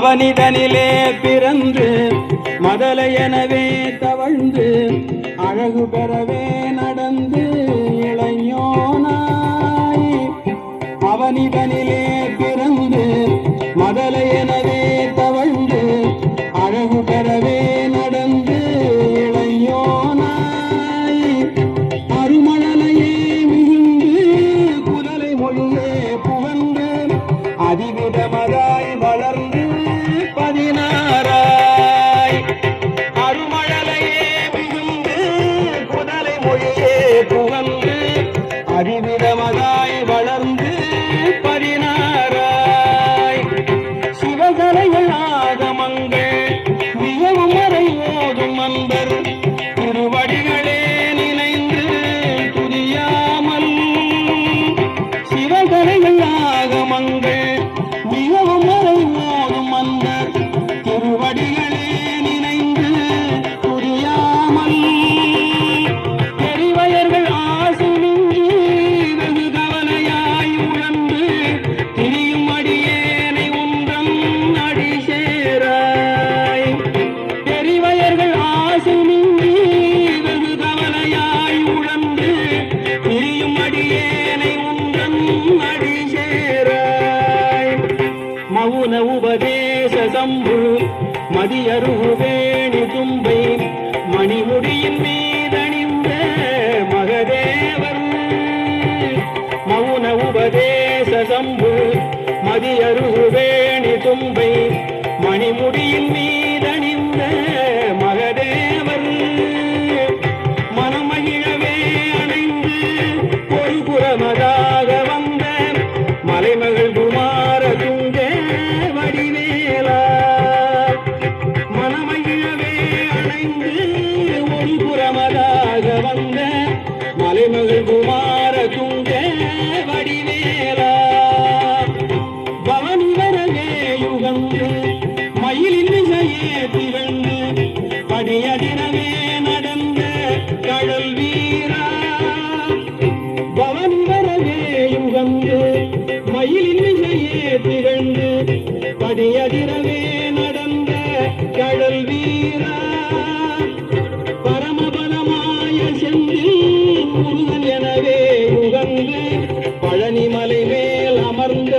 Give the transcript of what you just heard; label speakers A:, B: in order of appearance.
A: அவனிதனிலே பிறந்து மதலை எனவே தவழ்ந்து அழகு பெறவே நடந்து இளைஞனாய் அவனிதனிலே பிறந்து மதலை எனவே தவழ்ந்து அழகு பெறவே நடந்து இளைஞனாய் அருமழலையே மிகுந்து குதலை மொழியே புகழ்ந்து அதிவிதமதாய் வளர்ந்து 16 அருமழலையே மிகுந்து குதலை மொழியே புகழ்ந்து அதிவிதமதாய் வளர்ந்து 16 சிவகலைகள் ஆகமங்கள் மிகவும் மறை ஓதும் அன்பர் திருவடிகளே நினைந்து துதியாமல் சிவகலைகள் ஆகமங்கள் மிகவும் மறை ஓதும் அன்பர் திருவடிகளே நினைந்து துதியாமல் பெரியவர்கள் ஆசினின்றி வெகு கவலையாய் உழந்து திரியும் அடியேனை உந்தம் அடி சேராய் பெரியவர்கள் ஆசினின்றி வெகு கவலையாய் உழந்து திரியும் அடியேனை உந்தம் அடி சேராய் மௌன உபதேச சம்பு மதியருகு வேணி தும்பை மணிமுடியின் மீதணிந்த மகதேவர் மௌன உபதேச சம்பு மதியருகு வேணி தும்பை மணிமுடியின் மீதணிந்த மகதேவர் மனமகிழவே அணைந்து ஒரு புறமதாக வந்த மலைமகள் குமார துங்கே வடிவேலா மனமகிழவே அணைந்து ஒரு புறமதாக வந்த மலைமகள் குமார துங்கே வடிவேலா பவனி வரவே யுகந்து மயிலின் இசையே திகழ்ந்து படியதிரவே நடந்த கடல் வீரா பவனி வரவே யுகந்து மயிலின் இசையே திகழ்ந்து படியதிரவே நடந்த கடல் வீரா பரமபலமாய செந்தில் முருகன் எனவே யுகந்து பழனிமலை மேல் அமர்ந்த